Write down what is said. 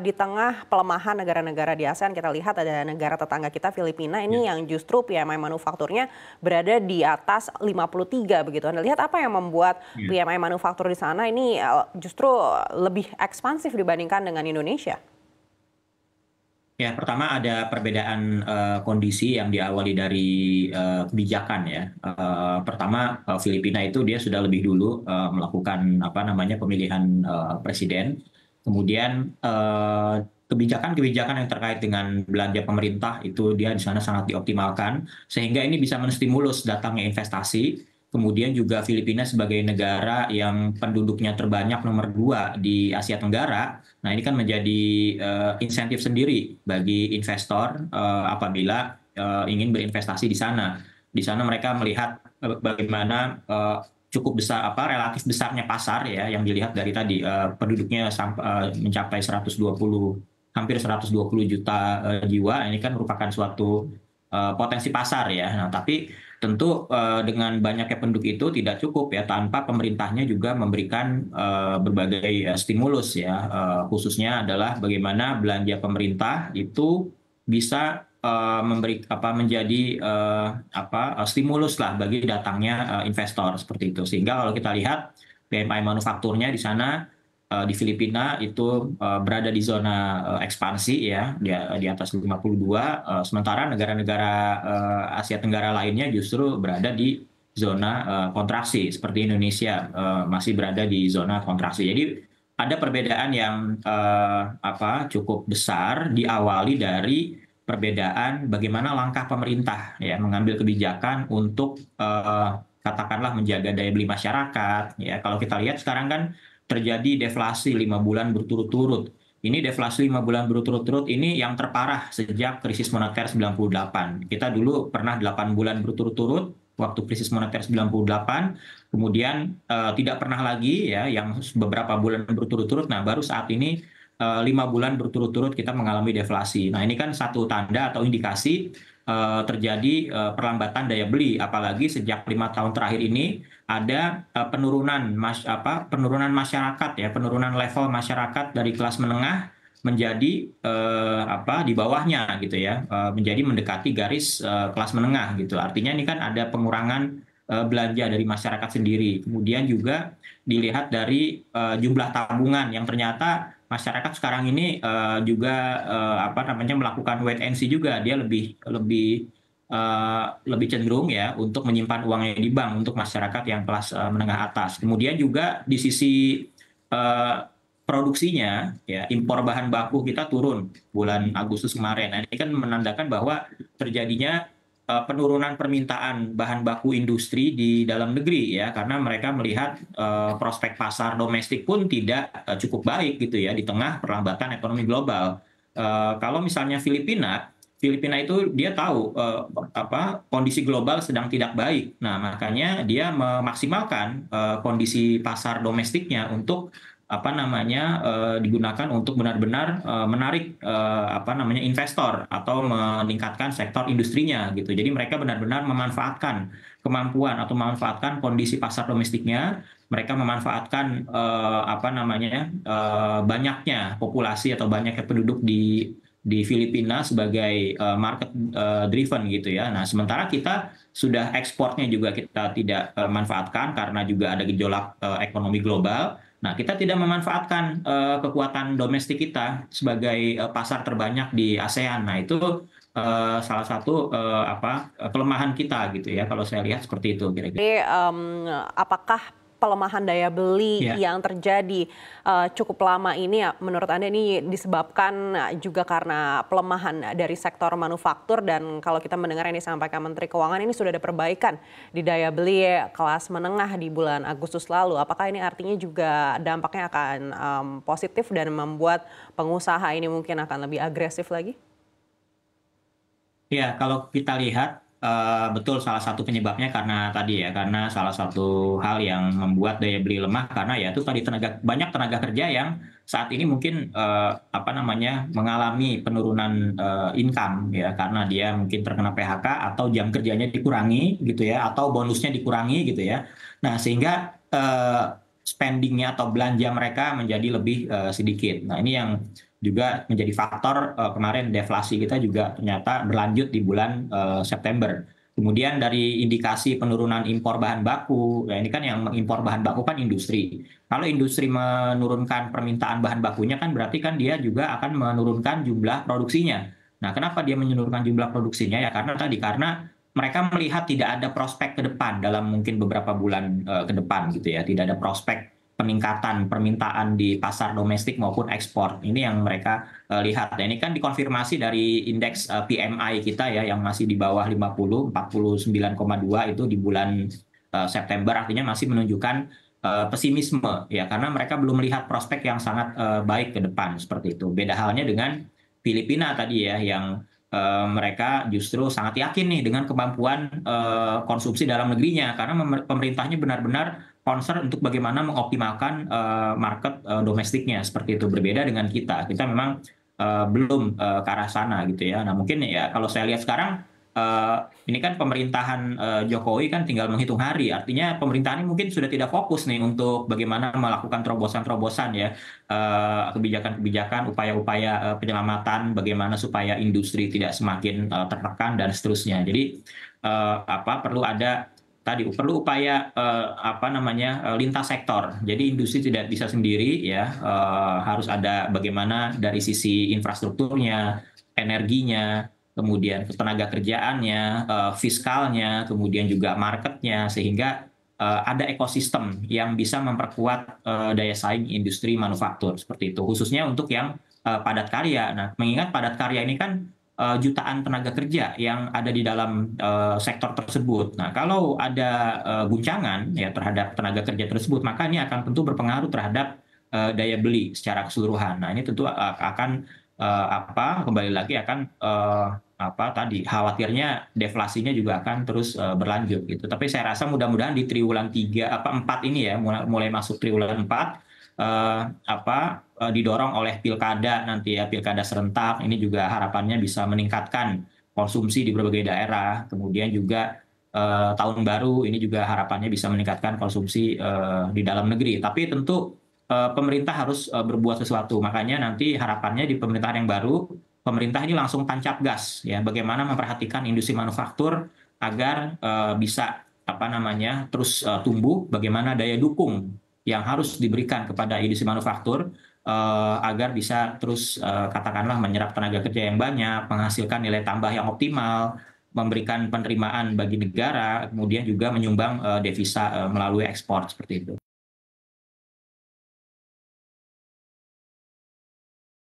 di tengah pelemahan negara-negara di ASEAN, kita lihat ada negara tetangga kita Filipina Ya, ini yang justru PMI manufakturnya berada di atas 53 begitu. Anda lihat apa yang membuat ya. PMI manufaktur di sana ini justru lebih ekspansif dibandingkan dengan Indonesia? Ya, pertama ada perbedaan kondisi yang diawali dari kebijakan ya. Pertama, Filipina itu dia sudah lebih dulu melakukan apa namanya pemilihan presiden. Kemudian kebijakan-kebijakan yang terkait dengan belanja pemerintah itu dia di sana sangat dioptimalkan sehingga ini bisa menstimulus datangnya investasi. Kemudian juga Filipina sebagai negara yang penduduknya terbanyak nomor 2 di Asia Tenggara. Nah, ini kan menjadi insentif sendiri bagi investor apabila ingin berinvestasi di sana. Di sana mereka melihat bagaimana cukup besar apa relatif besarnya pasar ya yang dilihat dari tadi penduduknya mencapai 120 hampir 120 juta jiwa. Ini kan merupakan suatu potensi pasar ya. Nah, tapi tentu dengan banyaknya penduduk itu tidak cukup ya tanpa pemerintahnya juga memberikan berbagai stimulus ya khususnya adalah bagaimana belanja pemerintah itu bisa memberi apa menjadi stimulus lah bagi datangnya investor seperti itu sehingga kalau kita lihat PMI manufakturnya di sana di Filipina itu berada di zona ekspansi ya di atas 52 sementara negara-negara Asia Tenggara lainnya justru berada di zona kontraksi seperti Indonesia masih berada di zona kontraksi. Jadi ada perbedaan yang cukup besar diawali dari perbedaan bagaimana langkah pemerintah ya mengambil kebijakan untuk katakanlah menjaga daya beli masyarakat ya kalau kita lihat sekarang kan terjadi deflasi 5 bulan berturut-turut. Ini deflasi 5 bulan berturut-turut ini yang terparah sejak krisis moneter 98. Kita dulu pernah 8 bulan berturut-turut waktu krisis moneter 98, kemudian tidak pernah lagi ya yang beberapa bulan berturut-turut. Nah, baru saat ini 5 bulan berturut-turut kita mengalami deflasi. Nah, ini kan satu tanda atau indikasi terjadi perlambatan daya beli, apalagi sejak 5 tahun terakhir ini ada penurunan masyarakat ya, penurunan level masyarakat dari kelas menengah menjadi di bawahnya gitu ya, menjadi mendekati garis kelas menengah gitu. Artinya ini kan ada pengurangan belanja dari masyarakat sendiri. Kemudian juga dilihat dari jumlah tabungan yang ternyata masyarakat sekarang ini juga melakukan wait and see juga dia lebih lebih lebih cenderung ya untuk menyimpan uangnya di bank untuk masyarakat yang kelas menengah atas. Kemudian juga di sisi eh, produksinya ya impor bahan baku kita turun bulan Agustus kemarin. Nah, ini kan menandakan bahwa terjadinya penurunan permintaan bahan baku industri di dalam negeri ya karena mereka melihat prospek pasar domestik pun tidak cukup baik gitu ya di tengah perlambatan ekonomi global. Kalau misalnya Filipina itu dia tahu kondisi global sedang tidak baik. Nah, makanya dia memaksimalkan kondisi pasar domestiknya untuk digunakan untuk benar-benar menarik investor atau meningkatkan sektor industrinya gitu. Jadi mereka benar-benar memanfaatkan kemampuan atau memanfaatkan kondisi pasar domestiknya, mereka memanfaatkan banyaknya populasi atau banyaknya penduduk di Filipina sebagai market driven gitu ya. Nah, sementara kita sudah ekspornya juga kita tidak manfaatkan karena juga ada gejolak ekonomi global. Nah, kita tidak memanfaatkan kekuatan domestik kita sebagai pasar terbanyak di ASEAN. Nah, itu salah satu kelemahan kita gitu ya. Kalau saya lihat seperti itu kira-kira. Jadi apakah pelemahan daya beli Ya. yang terjadi cukup lama ini menurut Anda ini disebabkan juga karena pelemahan dari sektor manufaktur dan kalau kita mendengar yang disampaikan Menteri Keuangan ini sudah ada perbaikan di daya beli kelas menengah di bulan Agustus lalu. Apakah ini artinya juga dampaknya akan positif dan membuat pengusaha ini mungkin akan lebih agresif lagi? Ya, kalau kita lihat betul salah satu penyebabnya karena tadi ya, karena salah satu hal yang membuat daya beli lemah karena ya itu tadi banyak tenaga kerja yang saat ini mungkin mengalami penurunan income ya karena dia mungkin terkena PHK atau jam kerjanya dikurangi gitu ya atau bonusnya dikurangi gitu ya. Nah, sehingga spendingnya atau belanja mereka menjadi lebih sedikit. Nah, ini yang juga menjadi faktor kemarin deflasi kita juga ternyata berlanjut di bulan September. Kemudian dari indikasi penurunan impor bahan baku, ya ini kan yang mengimpor bahan baku kan industri. Kalau industri menurunkan permintaan bahan bakunya kan berarti kan dia juga akan menurunkan jumlah produksinya. Nah, kenapa dia menurunkan jumlah produksinya? Ya karena mereka melihat tidak ada prospek ke depan dalam mungkin beberapa bulan ke depan gitu ya. Tidak ada prospek peningkatan permintaan di pasar domestik maupun ekspor. Ini yang mereka lihat. Dan ini kan dikonfirmasi dari indeks PMI kita ya yang masih di bawah 50, 49,2 itu di bulan September, artinya masih menunjukkan pesimisme ya karena mereka belum melihat prospek yang sangat baik ke depan seperti itu. Beda halnya dengan Filipina tadi ya yang mereka justru sangat yakin nih dengan kemampuan konsumsi dalam negerinya karena pemerintahnya benar-benar concern untuk bagaimana mengoptimalkan market domestiknya seperti itu. Berbeda dengan kita memang belum ke arah sana gitu ya. Nah mungkin ya kalau saya lihat sekarang ini kan pemerintahan Jokowi kan tinggal menghitung hari, artinya pemerintahan ini mungkin sudah tidak fokus nih untuk bagaimana melakukan terobosan-terobosan ya, kebijakan-kebijakan, upaya-upaya penyelamatan, bagaimana supaya industri tidak semakin tertekan dan seterusnya. Jadi perlu ada tadi perlu upaya lintas sektor. Jadi industri tidak bisa sendiri ya, harus ada bagaimana dari sisi infrastrukturnya, energinya, kemudian tenaga kerjaannya, fiskalnya, kemudian juga marketnya, sehingga ada ekosistem yang bisa memperkuat daya saing industri manufaktur seperti itu, khususnya untuk yang padat karya. Nah, mengingat padat karya ini kan jutaan tenaga kerja yang ada di dalam sektor tersebut. Nah, kalau ada guncangan ya terhadap tenaga kerja tersebut, maka ini akan tentu berpengaruh terhadap daya beli secara keseluruhan. Nah, ini tentu akan kembali lagi akan khawatirnya deflasinya juga akan terus berlanjut gitu. Tapi saya rasa mudah-mudahan di triwulan 4 ini ya mulai masuk triwulan 4 didorong oleh pilkada nanti ya, pilkada serentak ini juga harapannya bisa meningkatkan konsumsi di berbagai daerah. Kemudian juga tahun baru ini juga harapannya bisa meningkatkan konsumsi di dalam negeri. Tapi tentu pemerintah harus berbuat sesuatu. Makanya nanti harapannya di pemerintahan yang baru, pemerintah ini langsung tancap gas ya, bagaimana memperhatikan industri manufaktur agar bisa terus tumbuh, bagaimana daya dukung yang harus diberikan kepada industri manufaktur agar bisa terus katakanlah menyerap tenaga kerja yang banyak, menghasilkan nilai tambah yang optimal, memberikan penerimaan bagi negara, kemudian juga menyumbang devisa melalui ekspor seperti itu.